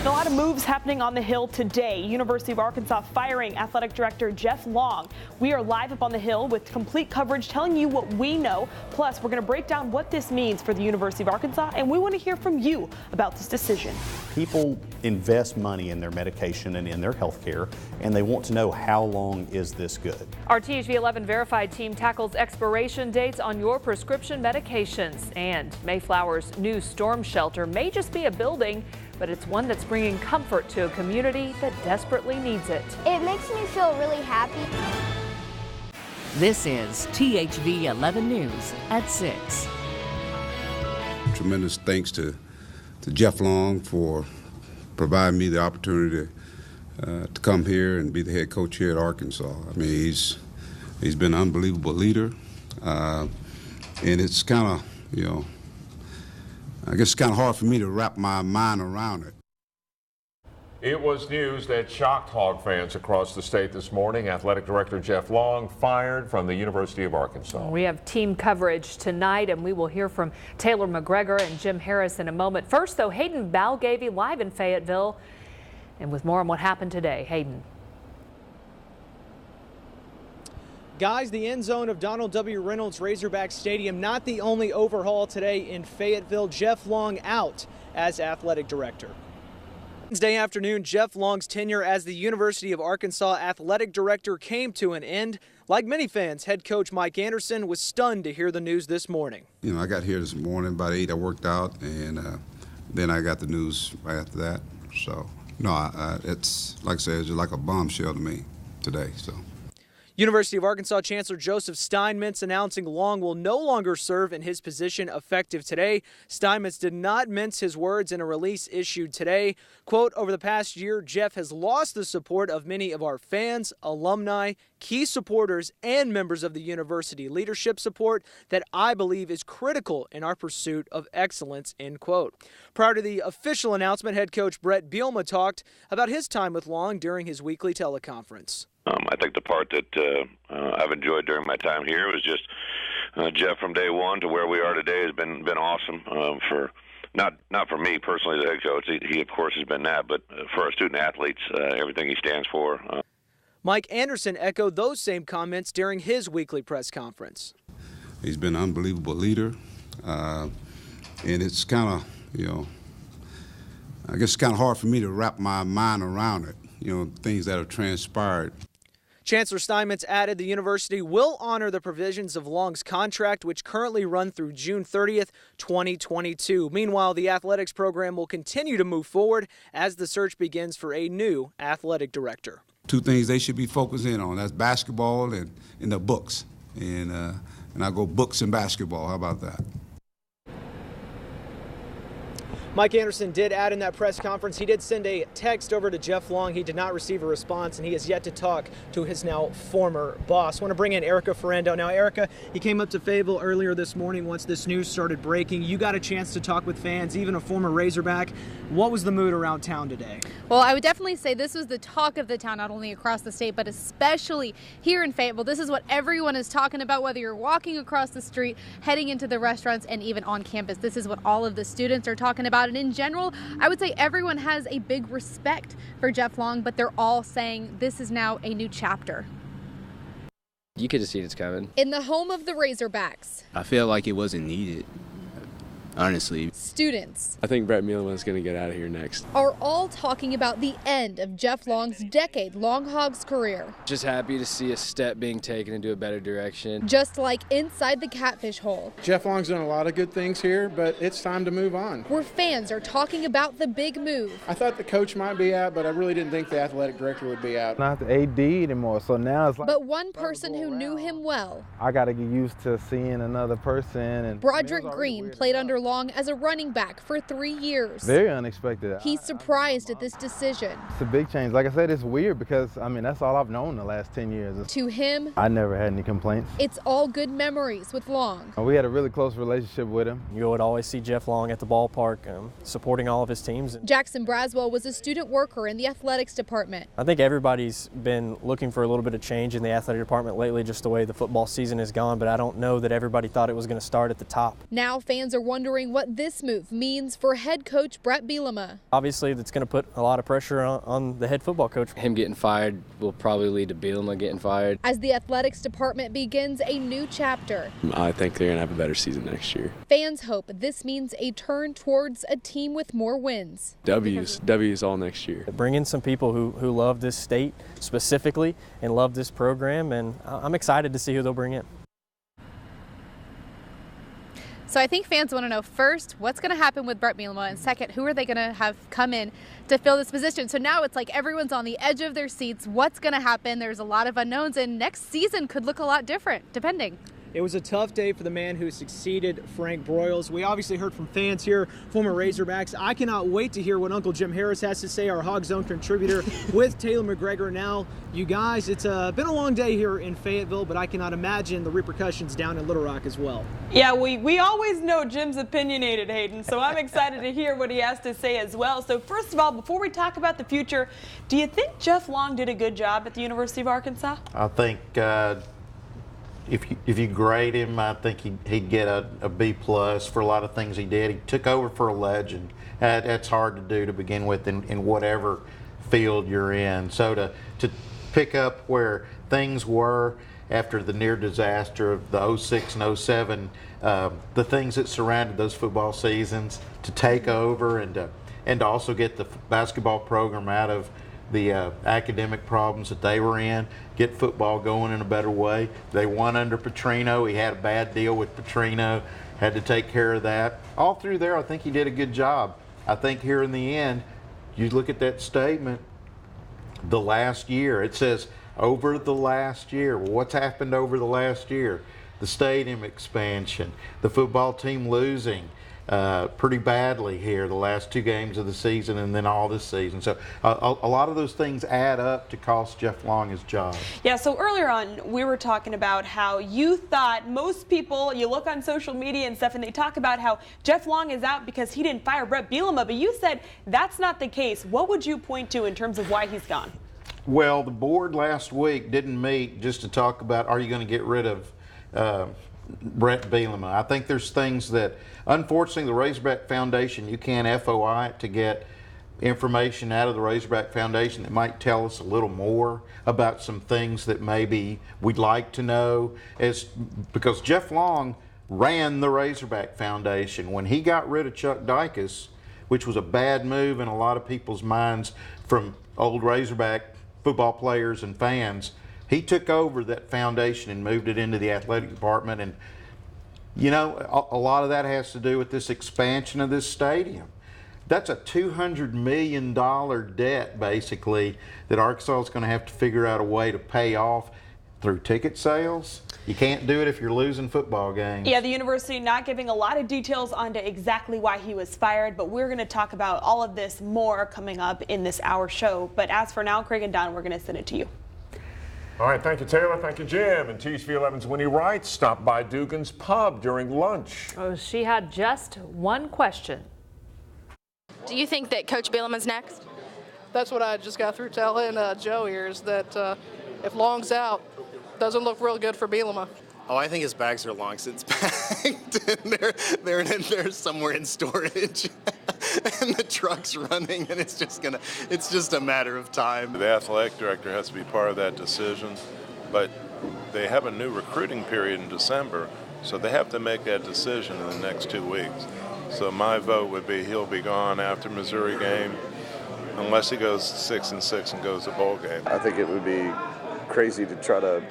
A lot of moves happening on the Hill today. University of Arkansas firing athletic director Jeff Long. We are live up on the Hill with complete coverage telling you what we know. Plus, we're going to break down what this means for the University of Arkansas, and we want to hear from you about this decision. People invest money in their medication and in their health care, and they want to know how long is this good. Our THV 11 verified team tackles expiration dates on your prescription medications. And Mayflower's new storm shelter may just be a building, but it's one that's bringing comfort to a community that desperately needs it. It makes me feel really happy. This is THV 11 News at 6. Tremendous thanks to Jeff Long for providing me the opportunity to come here and be the head coach here at Arkansas. I mean, he's been an unbelievable leader, and it's kind of, I guess it's kind of hard for me to wrap my mind around it. It was news that shocked Hog fans across the state this morning. Athletic Director Jeff Long fired from the University of Arkansas. We have team coverage tonight, and we will hear from Taylor McGregor and Jim Harris in a moment. First, though, Hayden Balgavy live in Fayetteville, and with more on what happened today. Hayden. Guys, the end zone of Donald W. Reynolds Razorback Stadium, not the only overhaul today in Fayetteville. Jeff Long out as athletic director. Wednesday afternoon, Jeff Long's tenure as the University of Arkansas athletic director came to an end. Like many fans, head coach Mike Anderson was stunned to hear the news this morning. I got here this morning about 8. I worked out, and then I got the news right after that. So, it's like I said, it's just like a bombshell to me today. So. University of Arkansas Chancellor Joseph Steinmetz announcing Long will no longer serve in his position effective today. Steinmetz did not mince his words in a release issued today. Quote, over the past year, Jeff has lost the support of many of our fans, alumni, key supporters, and members of the university leadership support that I believe is critical in our pursuit of excellence, end quote. Prior to the official announcement, head coach Brett Bielema talked about his time with Long during his weekly teleconference. I think the part that I've enjoyed during my time here was just Jeff from day one to where we are today has been awesome for not for me personally, the head coach. He of course has been that, but for our student athletes, everything he stands for. Mike Anderson echoed those same comments during his weekly press conference. He's been an unbelievable leader, and it's kind of, I guess it's kind of hard for me to wrap my mind around it. Things that have transpired. Chancellor Steinmetz added the university will honor the provisions of Long's contract, which currently run through June 30th, 2022. Meanwhile, the athletics program will continue to move forward as the search begins for a new athletic director. 2 things they should be focusing on, that's basketball and the books. And I go books and basketball. How about that? Mike Anderson did add in that press conference, he did send a text over to Jeff Long. He did not receive a response, and he has yet to talk to his now former boss. I want to bring in Erica Ferrando. Now, Erica, you came up to Fayetteville earlier this morning once this news started breaking. You got a chance to talk with fans, even a former Razorback. What was the mood around town today? Well, I would definitely say this was the talk of the town, not only across the state, but especially here in Fayetteville. This is what everyone is talking about, whether you're walking across the street, heading into the restaurants, and even on campus. This is what all of the students are talking about. And in general, I would say everyone has a big respect for Jeff Long, but they're all saying this is now a new chapter. You could have seen it's coming. In the home of the Razorbacks, I feel like it wasn't needed, honestly. Students, I think Brett Bielema's going to get out of here next, are all talking about the end of Jeff Long's decade-long Hogs career. Just happy to see a step being taken into a better direction. Just like inside the Catfish Hole. Jeff Long's done a lot of good things here, but it's time to move on. Where fans are talking about the big move. I thought the coach might be out, but I really didn't think the athletic director would be out. Not the AD anymore, so now it's like... But one person who knew him well. I got to get used to seeing another person. And Broderick Green played under Long as a running back for 3 years. Very unexpected. He's surprised at this decision. It's a big change. Like I said, it's weird because, I mean, that's all I've known the last 10 years. To him, I never had any complaints. It's all good memories with Long. We had a really close relationship with him. You would always see Jeff Long at the ballpark supporting all of his teams. Jackson Braswell was a student worker in the athletics department. I think everybody's been looking for a little bit of change in the athletic department lately, just the way the football season has gone, but I don't know that everybody thought it was going to start at the top. Now fans are wondering wondering what this move means for head coach Bret Bielema. Obviously, that's going to put a lot of pressure on the head football coach. Him getting fired will probably lead to Bielema getting fired. As the athletics department begins a new chapter, I think they're going to have a better season next year. Fans hope this means a turn towards a team with more wins. W's all next year. Bring in some people who love this state specifically and love this program, and I'm excited to see who they'll bring in. So I think fans want to know, first, what's going to happen with Bret Bielema, and second, who are they going to have come in to fill this position? So now it's like everyone's on the edge of their seats. What's going to happen? There's a lot of unknowns, and next season could look a lot different, depending. It was a tough day for the man who succeeded Frank Broyles. We obviously heard from fans here, former Razorbacks. I cannot wait to hear what Uncle Jim Harris has to say, our Hog Zone contributor with Taylor McGregor. Now, you guys, it's been a long day here in Fayetteville, but I cannot imagine the repercussions down in Little Rock as well. Yeah, we always know Jim's opinionated, Hayden, so I'm excited to hear what he has to say as well. So first of all, before we talk about the future, do you think Jeff Long did a good job at the University of Arkansas? I think if you grade him, I think he'd get a B+ for a lot of things he did. He took over for a legend. That's hard to do to begin with in whatever field you're in. So to pick up where things were after the near disaster of the 06 and 07, the things that surrounded those football seasons, to take over and to also get the basketball program out of the academic problems that they were in, get football going in a better way. They won under Petrino. He had a bad deal with Petrino, had to take care of that. All through there, I think he did a good job. I think here in the end, you look at that statement, the last year, it says over the last year. Well, what's happened over the last year? The stadium expansion, the football team losing pretty badly here the last 2 games of the season and then all this season. So a lot of those things add up to cost Jeff Long his job. Yeah, so earlier on we were talking about how you thought most people, you look on social media and stuff and they talk about how Jeff Long is out because he didn't fire Bret Bielema, but you said that's not the case. What would you point to in terms of why he's gone? Well, the board last week didn't meet just to talk about, are you going to get rid of Bret Bielema? I think there's things that, unfortunately, the Razorback Foundation, you can't FOI it to get information out of the Razorback Foundation that might tell us a little more about some things that maybe we'd like to know. Because Jeff Long ran the Razorback Foundation. When he got rid of Chuck Dicus, which was a bad move in a lot of people's minds from old Razorback football players and fans, he took over that foundation and moved it into the athletic department. And, you know, a lot of that has to do with this expansion of this stadium. That's a $200 million debt, basically, that Arkansas is going to have to figure out a way to pay off through ticket sales. You can't do it if you're losing football games. Yeah, the university not giving a lot of details onto exactly why he was fired, but we're going to talk about all of this more coming up in this hour show. But as for now, Craig and Don, we're going to send it to you. All right, thank you, Taylor. Thank you, Jim. And TV11's Winnie Wright stopped by Dugan's Pub during lunch. Oh, she had just one question. Do you think that Coach Bielema's next? That's what I just got through telling Joe here, is that if Long's out, doesn't look real good for Bielema. Oh, I think his bags are long since packed, and they're somewhere in storage, and the truck's running, and it's just a matter of time. The athletic director has to be part of that decision, but they have a new recruiting period in December, so they have to make that decision in the next 2 weeks. So my vote would be he'll be gone after Missouri game, unless he goes 6-6 and goes to bowl game. I think it would be crazy to try to,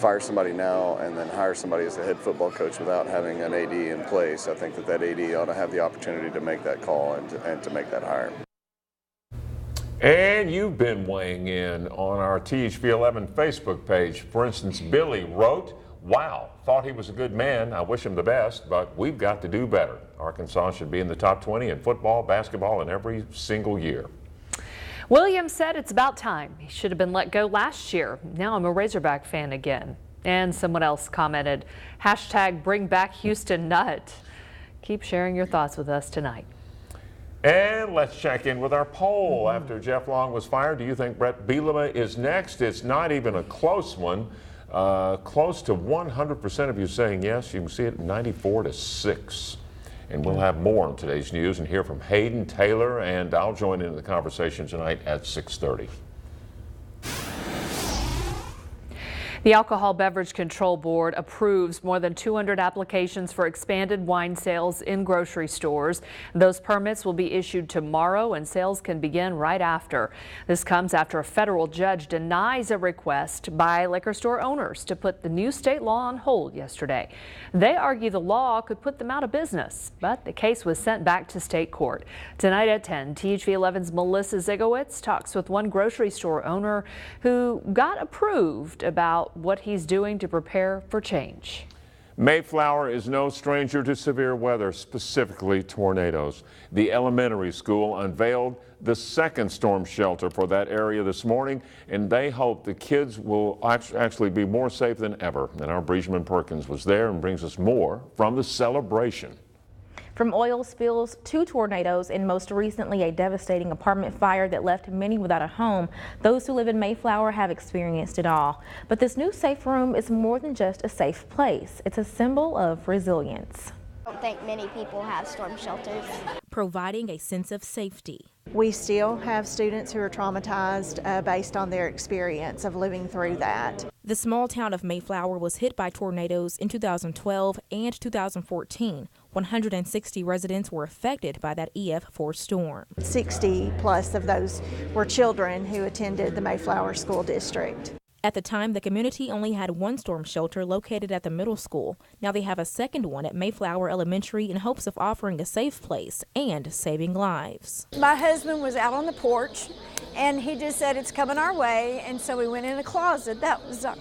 fire somebody now and then hire somebody as a head football coach without having an AD in place. I think that AD ought to have the opportunity to make that call and to make that hire. And you've been weighing in on our THV11 Facebook page. For instance, Billy wrote, "Wow, thought he was a good man. I wish him the best, but we've got to do better. Arkansas should be in the top 20 in football, basketball, and every single year." Williams said it's about time. He should have been let go last year. Now I'm a Razorback fan again. And someone else commented, #BringBackHoustonNut. Keep sharing your thoughts with us tonight. And let's check in with our poll. After Jeff Long was fired, do you think Bret Bielema is next? It's not even a close one. Close to 100% of you saying yes. You can see it 94-6. And we'll have more on today's news and hear from Hayden Taylor, and I'll join in the conversation tonight at 6:30. The Alcohol Beverage Control Board approves more than 200 applications for expanded wine sales in grocery stores. Those permits will be issued tomorrow and sales can begin right after. This comes after a federal judge denies a request by liquor store owners to put the new state law on hold yesterday. They argue the law could put them out of business, but the case was sent back to state court. Tonight at 10, THV 11's Melissa Zigowitz talks with one grocery store owner who got approved about what he's doing to prepare for change. Mayflower is no stranger to severe weather, specifically tornadoes. The elementary school unveiled the second storm shelter for that area this morning, and they hope the kids will actually be more safe than ever. And our Bridgman Perkins was there and brings us more from the celebration. From oil spills to tornadoes and most recently a devastating apartment fire that left many without a home, those who live in Mayflower have experienced it all. But this new safe room is more than just a safe place. It's a symbol of resilience. I don't think many people have storm shelters. Providing a sense of safety. We still have students who are traumatized based on their experience of living through that. The small town of Mayflower was hit by tornadoes in 2012 and 2014. 160 residents were affected by that EF4 storm. 60 plus of those were children who attended the Mayflower School District. At the time, the community only had one storm shelter located at the middle school. Now they have a second one at Mayflower Elementary in hopes of offering a safe place and saving lives. My husband was out on the porch and he just said it's coming our way, and so we went in a closet. That was our,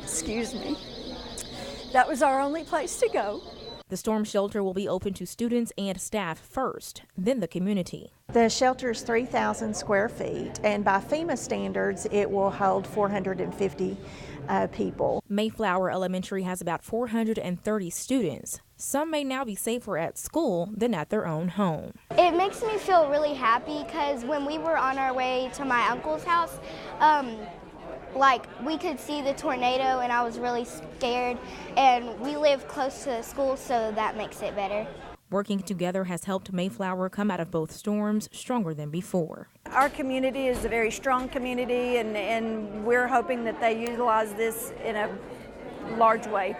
excuse me, that was our only place to go. The storm shelter will be open to students and staff first, then the community. The shelter is 3,000 square feet, and by FEMA standards, it will hold 450 people. Mayflower Elementary has about 430 students. Some may now be safer at school than at their own home. It makes me feel really happy because when we were on our way to my uncle's house, we could see the tornado and I was really scared, and we live close to the school, so that makes it better. Working together has helped Mayflower come out of both storms stronger than before. Our community is a very strong community, and we're hoping that they utilize this in a large way.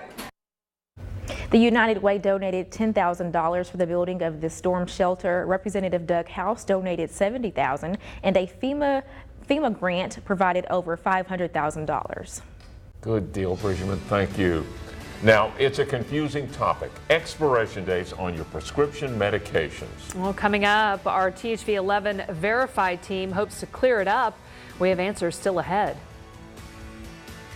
The United Way donated $10,000 for the building of the storm shelter. Representative Doug House donated $70,000, and a FEMA grant provided over $500,000. Good deal, Bridgman. Thank you. Now, it's a confusing topic. Expiration dates on your prescription medications. Well, coming up, our THV 11 verified team hopes to clear it up. We have answers still ahead.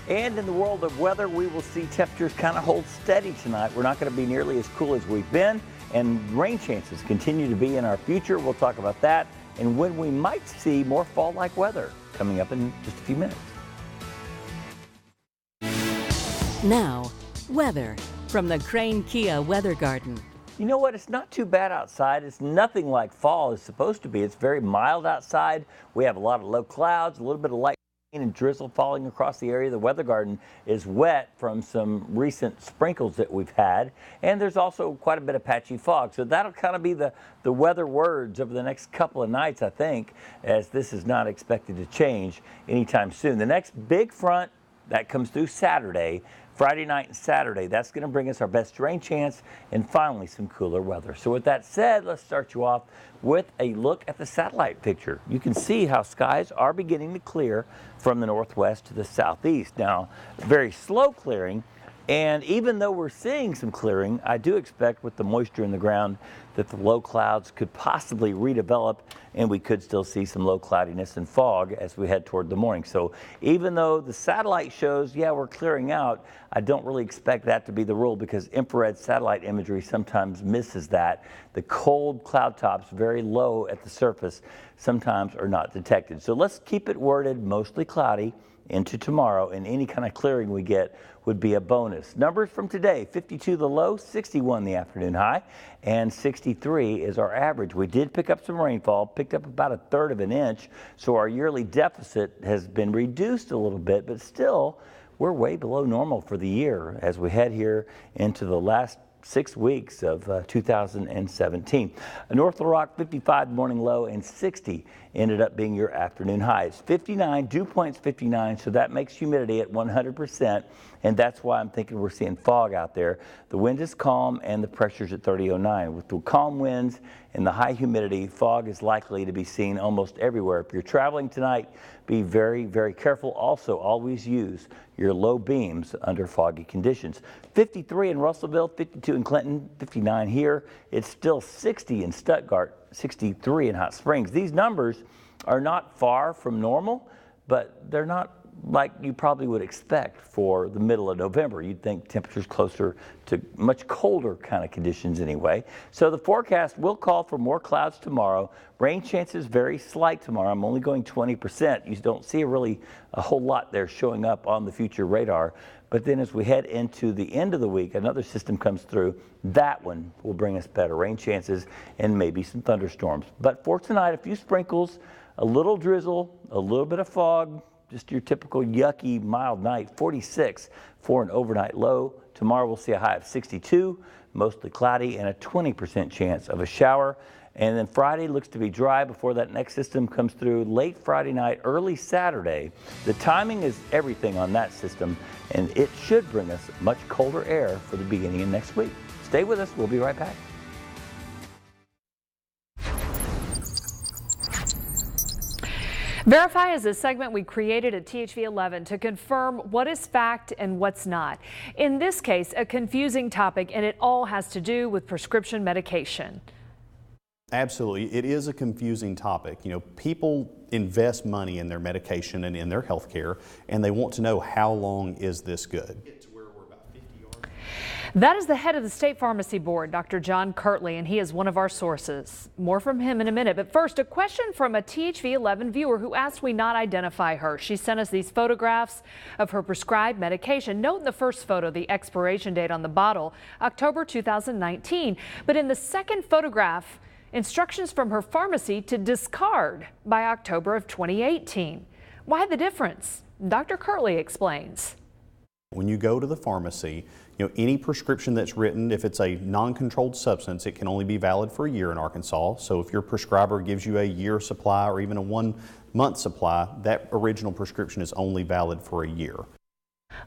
And in the world of weather, we will see temperatures kind of hold steady tonight. We're not going to be nearly as cool as we've been, and rain chances continue to be in our future. We'll talk about that and when we might see more fall-like weather coming up in just a few minutes. Now, weather from the Crane Kia Weather Garden. You know what? It's not too bad outside. It's nothing like fall is supposed to be. It's very mild outside. We have a lot of low clouds, a little bit of light rain and drizzle falling across the area. The weather garden is wet from some recent sprinkles that we've had, and there's also quite a bit of patchy fog. So that'll kind of be the weather words over the next couple of nights, I think, as this is not expected to change anytime soon. The next big front that comes through Saturday, Friday night and Saturday, that's going to bring us our best rain chance and finally some cooler weather. So with that said, let's start you off with a look at the satellite picture. You can see how skies are beginning to clear from the northwest to the southeast. Now, very slow clearing, and even though we're seeing some clearing, I do expect with the moisture in the ground that the low clouds could possibly redevelop, and we could still see some low cloudiness and fog as we head toward the morning. So even though the satellite shows, yeah, we're clearing out, I don't really expect that to be the rule because infrared satellite imagery sometimes misses that. The cold cloud tops very low at the surface sometimes are not detected. So let's keep it worded mostly cloudy into tomorrow, and any kind of clearing we get would be a bonus. Numbers from today: 52 the low, 61 the afternoon high, and 63 is our average. We did pick up some rainfall, picked up about 1/3 of an inch, so our yearly deficit has been reduced a little bit, but still we're way below normal for the year as we head here into the last 6 weeks of 2017. North Little Rock 55 morning low, and 60 ended up being your afternoon highs. 59, dew point's 59, so that makes humidity at 100%, and that's why I'm thinking we're seeing fog out there. The wind is calm and the pressure's at 3009. With the calm winds and the high humidity, fog is likely to be seen almost everywhere. If you're traveling tonight, be very, very careful. Also, always use your low beams under foggy conditions. 53 in Russellville, 52 in Clinton, 59 here. It's still 60 in Stuttgart, 63 in Hot Springs. These numbers are not far from normal, but they're not like you probably would expect for the middle of November. You'd think temperatures closer to much colder kind of conditions anyway. So the forecast will call for more clouds tomorrow. Rain chances very slight tomorrow. I'm only going 20%. You don't see really a whole lot there showing up on the future radar. But then as we head into the end of the week, another system comes through. That one will bring us better rain chances and maybe some thunderstorms. But for tonight, a few sprinkles, a little drizzle, a little bit of fog, just your typical yucky mild night. 46 for an overnight low. Tomorrow we'll see a high of 62, mostly cloudy, and a 20% chance of a shower. And then Friday looks to be dry before that next system comes through late Friday night, early Saturday. The timing is everything on that system, and it should bring us much colder air for the beginning of next week. Stay with us. We'll be right back. Verify is a segment we created at THV 11 to confirm what is fact and what's not. In this case, a confusing topic, and it all has to do with prescription medication. Absolutely. It is a confusing topic. You know, people invest money in their medication and in their health care, and they want to know how long is this good. That is the head of the State Pharmacy Board, Dr. John Kirtley, and he is one of our sources. More from him in a minute, but first, a question from a THV 11 viewer who asked we not identify her. She sent us these photographs of her prescribed medication. Note in the first photo the expiration date on the bottle, October 2019, but in the second photograph, instructions from her pharmacy to discard by October of 2018. Why the difference? Dr. Kirtley explains. When you go to the pharmacy, any prescription that's written, if it's a non-controlled substance, it can only be valid for a year in Arkansas. So if your prescriber gives you a year supply or even a 1 month supply, that original prescription is only valid for a year.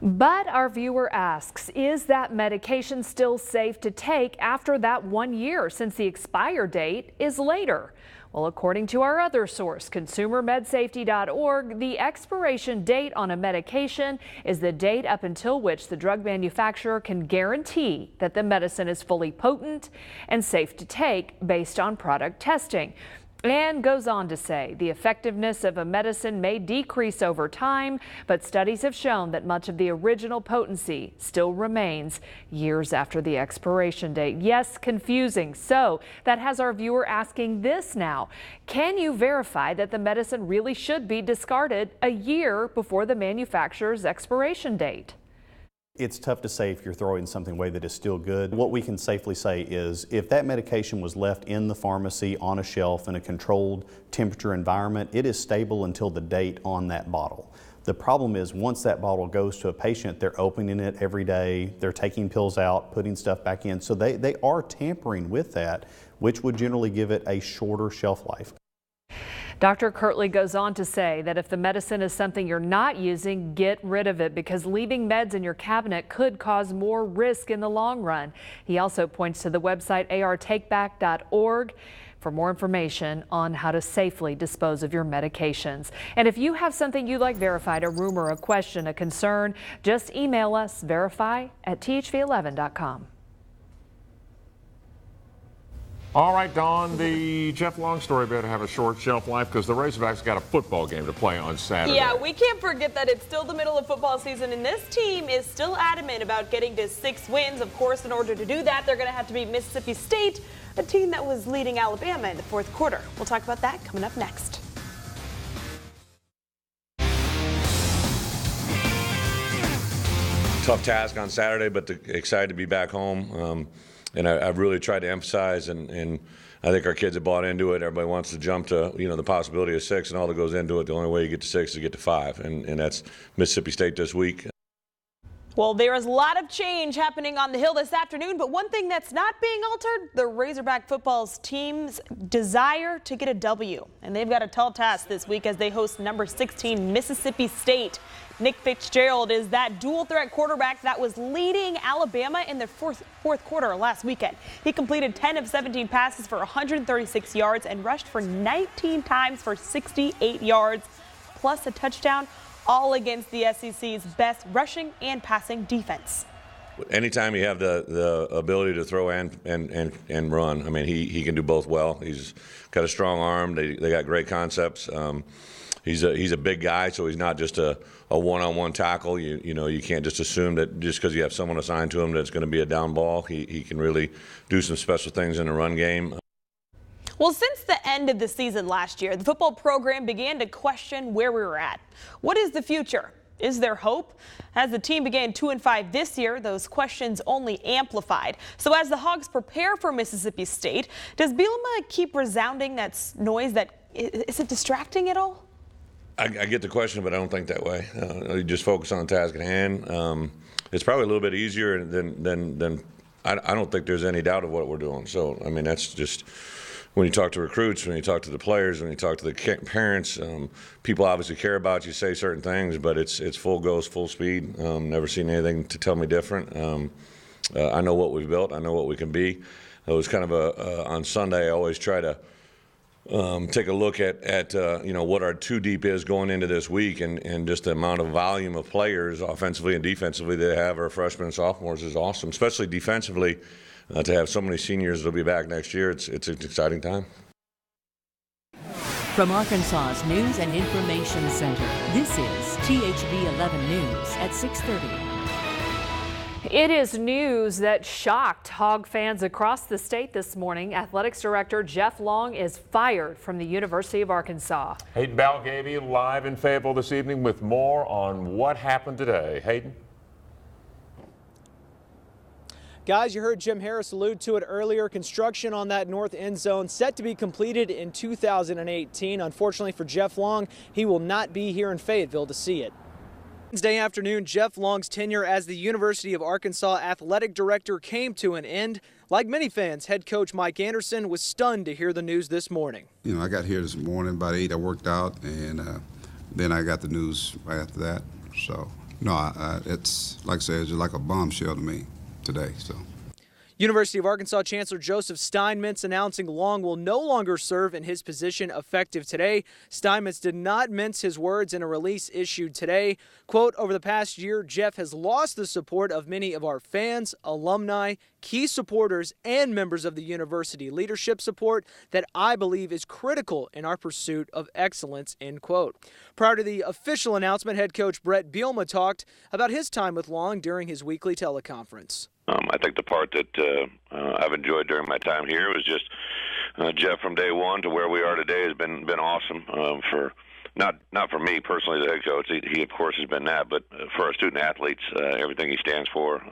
But our viewer asks, is that medication still safe to take after that 1 year since the expire date is later? Well, according to our other source, consumermedsafety.org, the expiration date on a medication is the date up until which the drug manufacturer can guarantee that the medicine is fully potent and safe to take based on product testing. And goes on to say the effectiveness of a medicine may decrease over time, but studies have shown that much of the original potency still remains years after the expiration date. Yes, confusing. So that has our viewer asking this now. Can you verify that the medicine really should be discarded a year before the manufacturer's expiration date? It's tough to say if you're throwing something away that is still good. What we can safely say is if that medication was left in the pharmacy on a shelf in a controlled temperature environment, it is stable until the date on that bottle. The problem is once that bottle goes to a patient, they're opening it every day, they're taking pills out, putting stuff back in. So they are tampering with that, which would generally give it a shorter shelf life. Dr. Kirtley goes on to say that if the medicine is something you're not using, get rid of it because leaving meds in your cabinet could cause more risk in the long run. He also points to the website artakeback.org for more information on how to safely dispose of your medications. And if you have something you'd like verified, a rumor, a question, a concern, just email us verify@thv11.com. All right, Dawn, the Jeff Long story better have a short shelf life because the Razorbacks got a football game to play on Saturday. Yeah, we can't forget that it's still the middle of football season, and this team is still adamant about getting to 6 wins. Of course, in order to do that, they're going to have to beat Mississippi State, a team that was leading Alabama in the fourth quarter. We'll talk about that coming up next. tough task on Saturday, but excited to be back home. And I've really tried to emphasize, and I think our kids have bought into it. Everybody wants to jump to, the possibility of 6 and all that goes into it. The only way you get to 6 is to get to 5, and that's Mississippi State this week. Well, there is a lot of change happening on the Hill this afternoon, but one thing that's not being altered, the Razorback football's team's desire to get a W. And they've got a tall task this week as they host number 16 Mississippi State. Nick Fitzgerald is that dual threat quarterback that was leading Alabama in the fourth quarter last weekend. He completed 10 of 17 passes for 136 yards and rushed for 19 times for 68 yards, plus a touchdown, all against the SEC's best rushing and passing defense. Anytime you have the ability to throw and run, I mean, he can do both well. He's got a strong arm. They got great concepts. He's a big guy, so he's not just a one-on-one tackle. You can't just assume that just because you have someone assigned to him that it's going to be a down ball. He can really do some special things in the run game. Well, since the end of the season last year, the football program began to question where we were at. What is the future? Is there hope? As the team began 2-5 this year, those questions only amplified. So as the Hogs prepare for Mississippi State, does Bielema keep resounding that noise? Is it distracting at all? I get the question, but I don't think that way. You just focus on the task at hand. It's probably a little bit easier than I don't think there's any doubt of what we're doing. So, I mean, that's just when you talk to recruits, when you talk to the players, when you talk to the parents, people obviously care about you, say certain things, but it's full goes, full speed. Never seen anything to tell me different. I know what we've built. I know what we can be. It was kind of on Sunday, I always try to take a look at what our 2 deep is going into this week, and just the amount of volume of players offensively and defensively they have. Our freshmen and sophomores is awesome, especially defensively. To have so many seniors that'll be back next year, it's an exciting time. From Arkansas's News and Information Center, this is THV 11 News at 6:30. It is news that shocked Hog fans across the state this morning. Athletics Director Jeff Long is fired from the University of Arkansas. Hayden Balgavy live in Fayetteville this evening with more on what happened today. Hayden? Guys, you heard Jim Harris allude to it earlier. Construction on that north end zone set to be completed in 2018. Unfortunately for Jeff Long, he will not be here in Fayetteville to see it. Wednesday afternoon, Jeff Long's tenure as the University of Arkansas athletic director came to an end. Like many fans, head coach Mike Anderson was stunned to hear the news this morning. I got here this morning about 8. I worked out, and then I got the news right after that. So, no, it's like I said, it's just like a bombshell to me today. So. University of Arkansas Chancellor Joseph Steinmetz announcing Long will no longer serve in his position effective today. Steinmetz did not mince his words in a release issued today. Quote, over the past year, Jeff has lost the support of many of our fans, alumni, key supporters, and members of the university leadership support that I believe is critical in our pursuit of excellence, end quote. Prior to the official announcement, head coach Brett Bielema talked about his time with Long during his weekly teleconference. I think the part that I've enjoyed during my time here was just Jeff from day one to where we are today has been awesome for not for me personally, the head coach. He of course has been that, but for our student athletes, everything he stands for.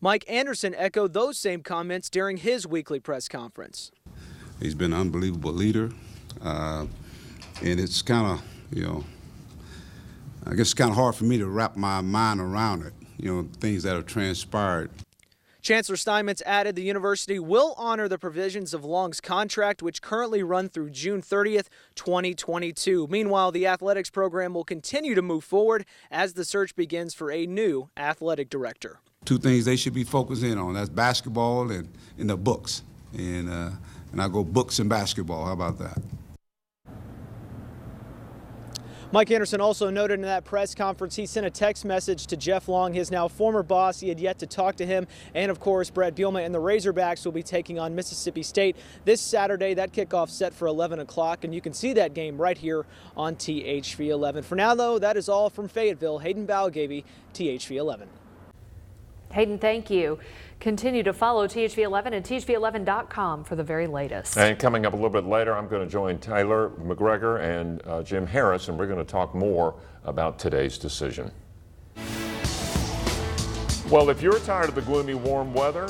Mike Anderson echoed those same comments during his weekly press conference. He's been an unbelievable leader, and it's kind of, I guess it's kind of hard for me to wrap my mind around it, things that have transpired. Chancellor Steinmetz added the university will honor the provisions of Long's contract, which currently run through June 30th, 2022. Meanwhile, the athletics program will continue to move forward as the search begins for a new athletic director. 2 things they should be focusing on, that's basketball and the books. And I go books and basketball. How about that? Mike Anderson also noted in that press conference he sent a text message to Jeff Long, his now former boss. He had yet to talk to him. And, of course, Brett Bielema and the Razorbacks will be taking on Mississippi State this Saturday. That kickoff set for 11 o'clock, and you can see that game right here on THV 11. For now, though, that is all from Fayetteville. Hayden Balgavy, THV 11. Hayden, thank you. Continue to follow THV 11 and THV11.com for the very latest. And coming up a little bit later, I'm going to join Taylor McGregor and Jim Harris, and we're going to talk more about today's decision. Well, if you're tired of the gloomy, warm weather,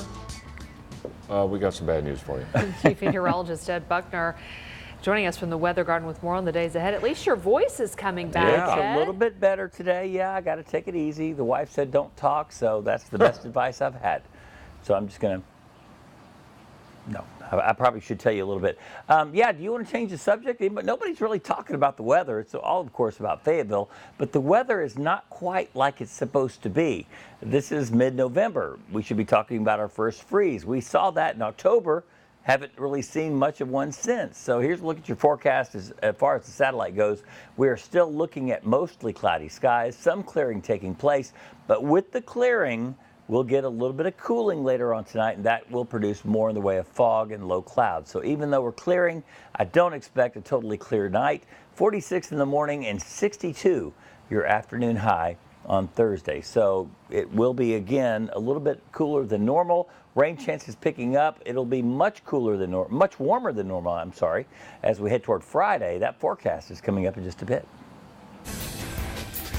we got some bad news for you. Chief Meteorologist Ed Buckner joining us from the Weather Garden with more on the days ahead. At least your voice is coming back. Yeah, it's Ed. a little bit better today. Yeah, I got to take it easy. The wife said don't talk, so that's the best advice I've had. So I'm just going to, no, I probably should tell you a little bit. Yeah, do you want to change the subject? But nobody's really talking about the weather. It's all, of course, about Fayetteville, but the weather is not quite like it's supposed to be. This is mid-November. We should be talking about our first freeze. We saw that in October. Haven't really seen much of one since. So here's a look at your forecast as far as the satellite goes. We are still looking at mostly cloudy skies, some clearing taking place, but with the clearing, we'll get a little bit of cooling later on tonight, and that will produce more in the way of fog and low clouds. So even though we're clearing, I don't expect a totally clear night. 46 in the morning and 62 your afternoon high on Thursday. So it will be, again, a little bit cooler than normal. Rain chances picking up. It'll be much cooler than normal, much warmer than normal, I'm sorry, as we head toward Friday. That forecast is coming up in just a bit.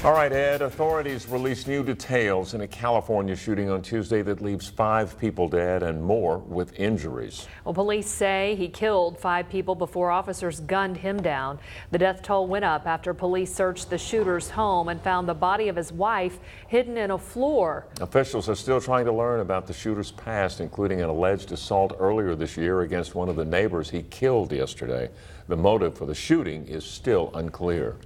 All right, Ed, authorities released new details in a California shooting on Tuesday that leaves 5 people dead and more with injuries. Well, police say he killed 5 people before officers gunned him down. The death toll went up after police searched the shooter's home and found the body of his wife hidden in a floor. Officials are still trying to learn about the shooter's past, including an alleged assault earlier this year against one of the neighbors he killed yesterday. The motive for the shooting is still unclear.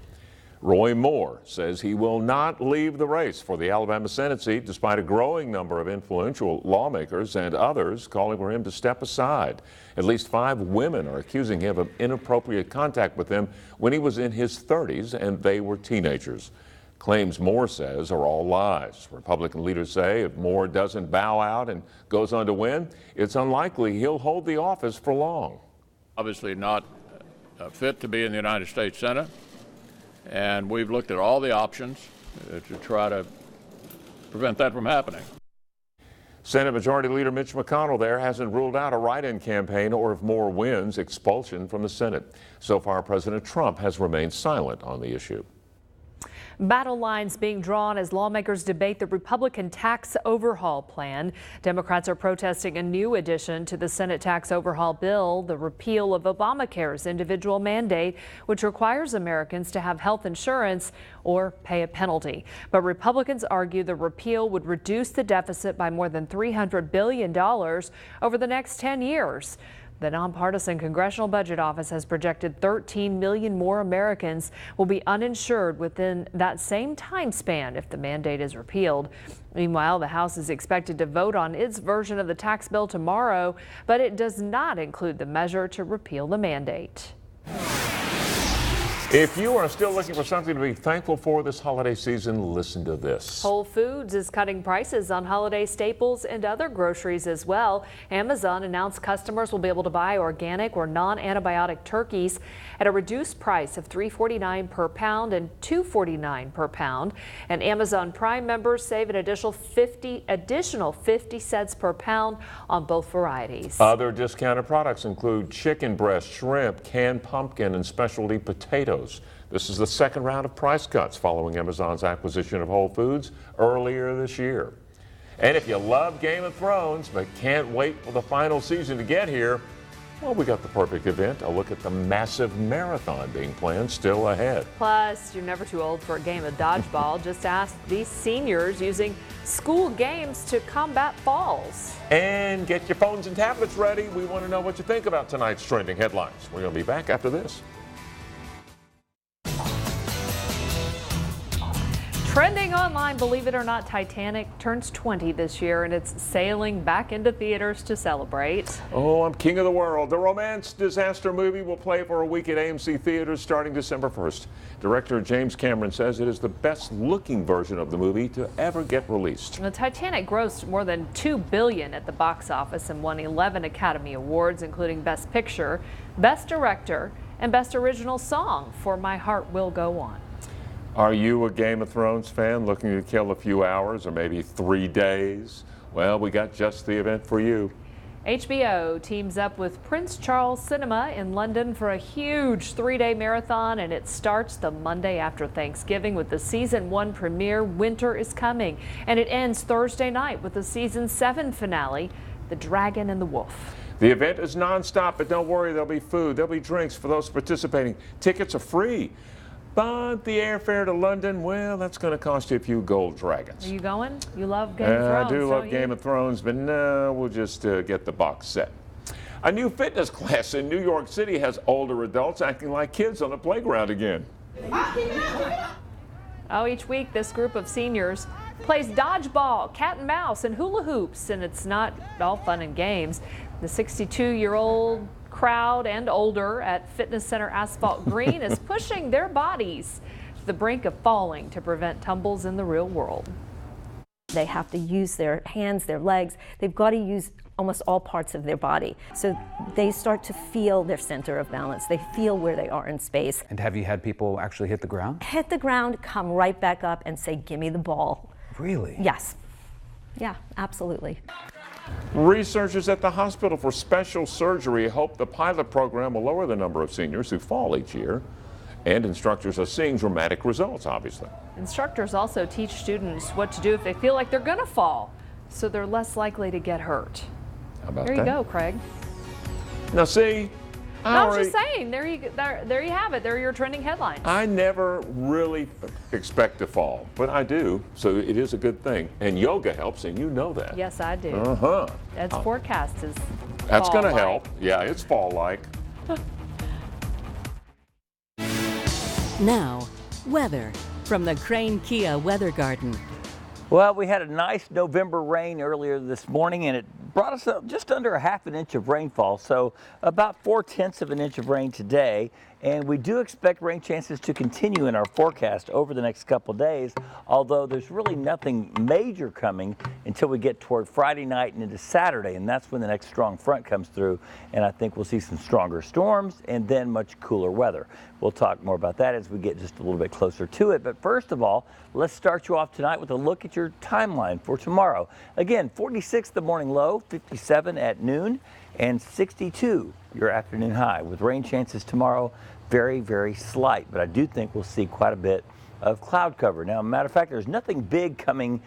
Roy Moore says he will not leave the race for the Alabama Senate seat despite a growing number of influential lawmakers and others calling for him to step aside. At least 5 women are accusing him of inappropriate contact with them when he was in his 30s and they were teenagers. Claims Moore says are all lies. Republican leaders say if Moore doesn't bow out and goes on to win, it's unlikely he'll hold the office for long. Obviously not fit to be in the United States Senate. And we've looked at all the options to try to prevent that from happening. Senate Majority Leader Mitch McConnell there hasn't ruled out a write-in campaign or, if Moore wins, expulsion from the Senate. So far, President Trump has remained silent on the issue. Battle lines being drawn as lawmakers debate the Republican tax overhaul plan. Democrats are protesting a new addition to the Senate tax overhaul bill, the repeal of Obamacare's individual mandate, which requires Americans to have health insurance or pay a penalty. But Republicans argue the repeal would reduce the deficit by more than $300 billion over the next 10 years. The nonpartisan Congressional Budget Office has projected 13 million more Americans will be uninsured within that same time span if the mandate is repealed. Meanwhile, the House is expected to vote on its version of the tax bill tomorrow, but it does not include the measure to repeal the mandate. If you are still looking for something to be thankful for this holiday season, listen to this. Whole Foods is cutting prices on holiday staples and other groceries as well. Amazon announced customers will be able to buy organic or non-antibiotic turkeys at a reduced price of $3.49 per pound and $2.49 per pound. And Amazon Prime members save an additional 50 cents per pound on both varieties. Other discounted products include chicken breast, shrimp, canned pumpkin, and specialty potatoes. This is the second round of price cuts following Amazon's acquisition of Whole Foods earlier this year. And if you love Game of Thrones but can't wait for the final season to get here, well, we got the perfect event. A look at the massive marathon being planned still ahead. Plus, you're never too old for a game of dodgeball. Just ask these seniors using school games to combat falls. And get your phones and tablets ready. We want to know what you think about tonight's trending headlines. We're going to be back after this. Trending online, believe it or not, Titanic turns 20 this year and it's sailing back into theaters to celebrate. Oh, I'm king of the world. The romance disaster movie will play for a week at AMC theaters starting December 1st. Director James Cameron says it is the best looking version of the movie to ever get released. The Titanic grossed more than $2 billion at the box office and won 11 Academy Awards, including Best Picture, Best Director, and Best Original Song for My Heart Will Go On. Are you a Game of Thrones fan looking to kill a few hours or maybe 3 days? Well, we got just the event for you. HBO teams up with Prince Charles Cinema in London for a huge 3-day marathon, and it starts the Monday after Thanksgiving with the season 1 premiere, Winter is Coming, and it ends Thursday night with the season 7 finale, The Dragon and the Wolf. The event is nonstop, but don't worry, there'll be food, there'll be drinks for those participating. Tickets are free. But the airfare to London, well, that's going to cost you a few gold dragons. Are you going? You love Game of Thrones, I do love don't Game you? of Thrones, but no, we'll just get the box set. A new fitness class in New York City has older adults acting like kids on the playground again. Oh, each week this group of seniors plays dodgeball, cat and mouse, and hula hoops, and it's not all fun and games. The 62-year-old crowd and older at Fitness Center Asphalt Green is pushing their bodies to the brink of falling to prevent tumbles in the real world. They have to use their hands, their legs. They've got to use almost all parts of their body. So they start to feel their center of balance. They feel where they are in space. And have you had people actually hit the ground? Hit the ground, come right back up and say, "Give me the ball." Really? Yes. Yeah, absolutely. Researchers at the Hospital for Special Surgery hope the pilot program will lower the number of seniors who fall each year. And instructors are seeing dramatic results, obviously. Instructors also teach students what to do if they feel like they're going to fall, so they're less likely to get hurt. How about There that? you go, Craig. Now, see, I was just saying, there you have it. There are your trending headlines. I never really expect to fall, but I do, so it is a good thing. And yoga helps, and you know that. Yes, I do. Uh-huh. Ed's forecast is That's going to fall-like. help. Yeah, it's fall-like. Now, weather from the Crane Kia Weather Garden. Well, we had a nice November rain earlier this morning, and it brought us up just under a half an inch of rainfall, so about 4/10 of an inch of rain today. And we do expect rain chances to continue in our forecast over the next couple days, although there's really nothing major coming until we get toward Friday night and into Saturday, and that's when the next strong front comes through, and I think we'll see some stronger storms and then much cooler weather. We'll talk more about that as we get just a little bit closer to it, but first of all, let's start you off tonight with a look at your timeline for tomorrow. Again, 46 the morning low, 57 at noon, and 62 your afternoon high, with rain chances tomorrow very, very slight, but I do think we'll see quite a bit of cloud cover. Now, matter of fact, there's nothing big coming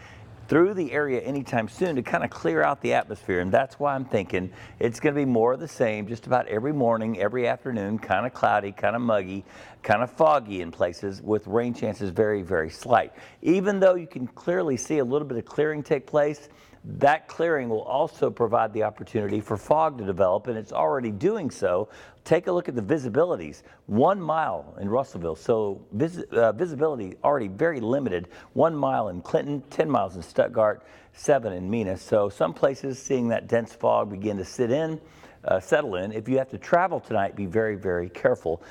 through the area anytime soon to kind of clear out the atmosphere, and that's why I'm thinking it's going to be more of the same just about every morning, every afternoon, kind of cloudy, kind of muggy, kind of foggy in places, with rain chances very, very slight. Even though you can clearly see a little bit of clearing take place, that clearing will also provide the opportunity for fog to develop, and it's already doing so. Take a look at the visibilities. 1 mile in Russellville, so visibility already very limited. 1 mile in Clinton, 10 miles in Stuttgart, 7 in Mena. So some places seeing that dense fog begin to settle in. If you have to travel tonight, be very, very careful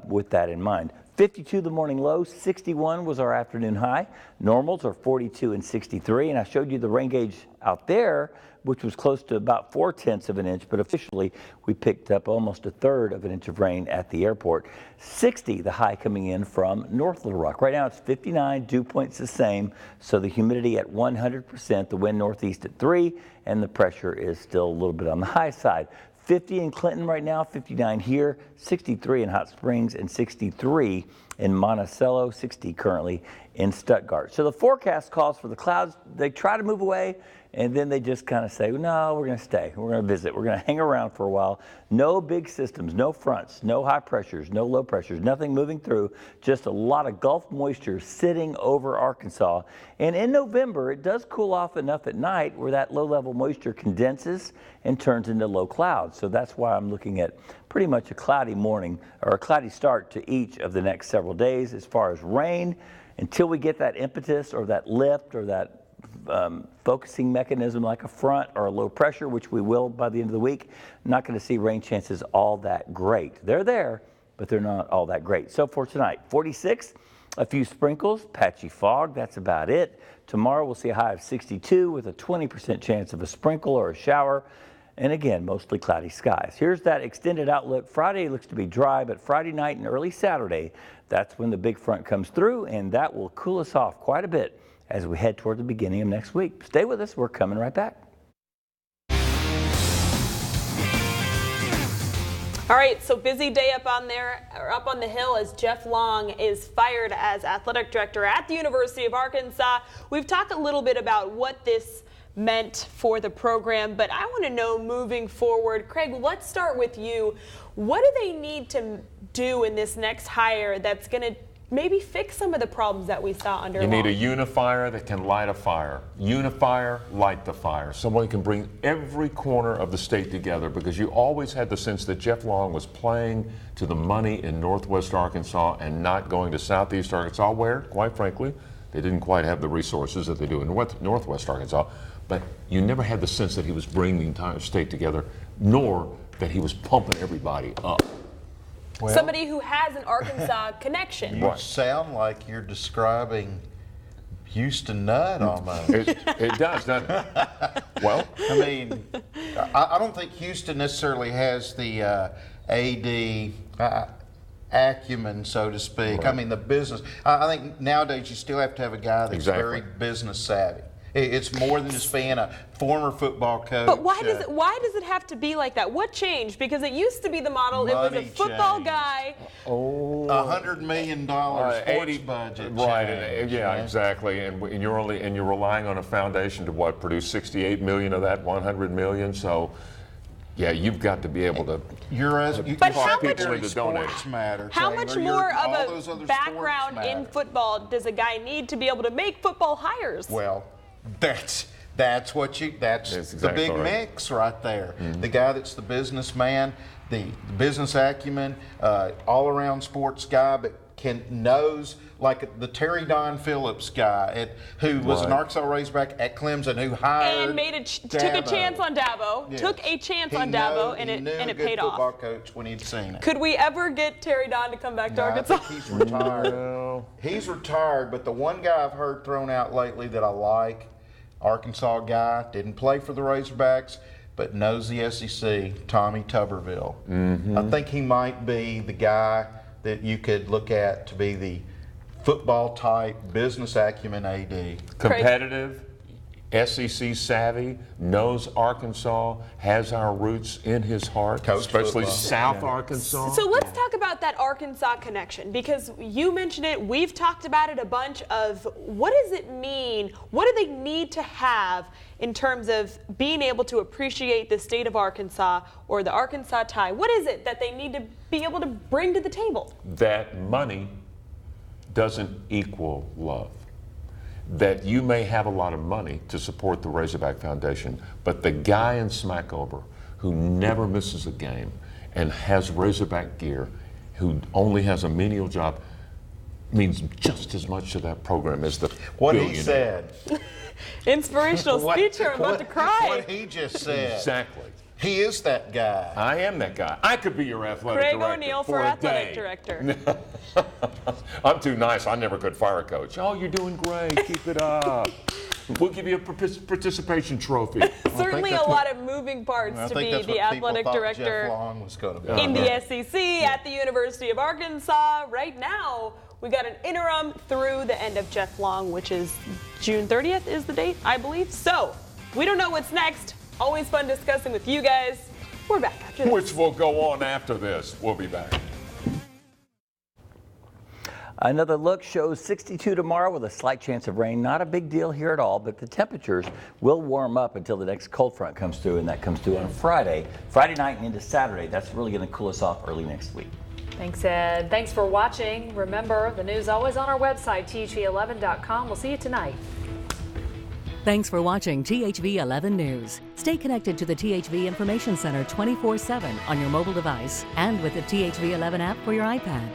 with that in mind. 52 the morning low, 61 was our afternoon high. Normals are 42 and 63, and I showed you the rain gauge out there, which was close to about 4/10 of an inch, but officially we picked up almost 1/3 of an inch of rain at the airport. 60 the high coming in from North Little Rock. Right now it's 59, dew point's the same, so the humidity at 100%, the wind northeast at 3, and the pressure is still a little bit on the high side. 50 in Clinton right now, 59 here, 63 in Hot Springs, and 63 in Monticello, 60 currently in Stuttgart. So the forecast calls for the clouds. They try to move away, and then they just kind of say, no, we're going to stay. We're going to visit. We're going to hang around for a while. No big systems, no fronts, no high pressures, no low pressures, nothing moving through, just a lot of Gulf moisture sitting over Arkansas. And in November, it does cool off enough at night where that low-level moisture condenses and turns into low clouds. So that's why I'm looking at pretty much a cloudy morning or a cloudy start to each of the next several days. As far as rain, until we get that impetus or that lift or that focusing mechanism like a front or a low pressure, which we will by the end of the week, not going to see rain chances all that great. They're there, but they're not all that great. So for tonight, 46, a few sprinkles, patchy fog, that's about it. Tomorrow we'll see a high of 62 with a 20% chance of a sprinkle or a shower. And again, mostly cloudy skies. Here's that extended outlook. Friday looks to be dry, but Friday night and early Saturday, that's when the big front comes through, and that will cool us off quite a bit as we head toward the beginning of next week. Stay with us. We're coming right back. All right, so busy day up on the Hill as Jeff Long is fired as athletic director at the University of Arkansas. We've talked a little bit about what this meant for the program, but I want to know moving forward. Craig, let's start with you. What do they need to do in this next hire that's going to maybe fix some of the problems that we saw under Long? You need a unifier that can light a fire. Unifier, light the fire. Someone who can bring every corner of the state together, because you always had the sense that Jeff Long was playing to the money in Northwest Arkansas and not going to Southeast Arkansas, where, quite frankly, they didn't quite have the resources that they do in Northwest Arkansas. But you never had the sense that he was bringing the entire state together, nor that he was pumping everybody up. Well, somebody who has an Arkansas connection. You sound like you're describing Houston Nutt almost. It does, doesn't it? Well, I mean, I don't think Houston necessarily has the AD acumen, so to speak. Right. I mean, the business. I think nowadays you still have to have a guy that's very business savvy. It's more than just being a former football coach. But why does it have to be like that? What changed? Because it used to be the model. It was a football guy. $100 million sports budget. Right. Yeah, exactly. And you're relying on a foundation to produce 68 million of that 100 million. So. Yeah, you've got to be able to. But how much more of a background in football does a guy need to be able to make football hires? Well, that's the big mix right there. Mm-hmm. The guy that's the businessman, the business acumen, all-around sports guy, but knows, like the Terry Don Phillips guy who was an Arkansas Razorback at Clemson, who hired and took a chance on Dabo. Yes. Took a chance on Dabo, and it paid off. Football coach when he'd seen it. Could we ever get Terry Don to come back to Arkansas? I think he's retired. He's retired, but the one guy I've heard thrown out lately that I like, Arkansas guy, didn't play for the Razorbacks, but knows the SEC, Tommy Tuberville. Mm-hmm. I think he might be the guy that you could look at to be the football type business acumen AD. Competitive, SEC savvy, knows Arkansas, has our roots in his heart, especially South Arkansas. So let's talk about that Arkansas connection, because you mentioned it, we've talked about it a bunch of what does it mean, what do they need to have in terms of being able to appreciate the state of Arkansas or the Arkansas tie? What is it that they need to be able to bring to the table? That money doesn't equal love. That you may have a lot of money to support the Razorback Foundation, but the guy in Smackover who never misses a game and has Razorback gear, who only has a menial job, means just as much to that program as the billionaire. He said. Inspirational speech here, I'm about to cry. What he just said. Exactly. He is that guy. I am that guy. I could be your athletic director. Craig O'Neill for athletic director. I'm too nice. I never could fire a coach. Oh, you're doing great. Keep it up. We'll give you a participation trophy. Certainly a lot of moving parts to be the athletic director in the SEC at the University of Arkansas. Right now, we got an interim through the end of Jeff Long, which is June 30th is the date, I believe. So we don't know what's next. Always fun discussing with you guys. We're back after this. Which will go on after this. We'll be back. Another look shows 62 tomorrow with a slight chance of rain. Not a big deal here at all, but the temperatures will warm up until the next cold front comes through, and that comes through on Friday night and into Saturday. That's really going to cool us off early next week. Thanks, Ed. Thanks for watching. Remember, the news always on our website, THV11.com. We'll see you tonight. Thanks for watching THV 11 News. Stay connected to the THV Information Center 24/7 on your mobile device and with the THV 11 app for your iPad.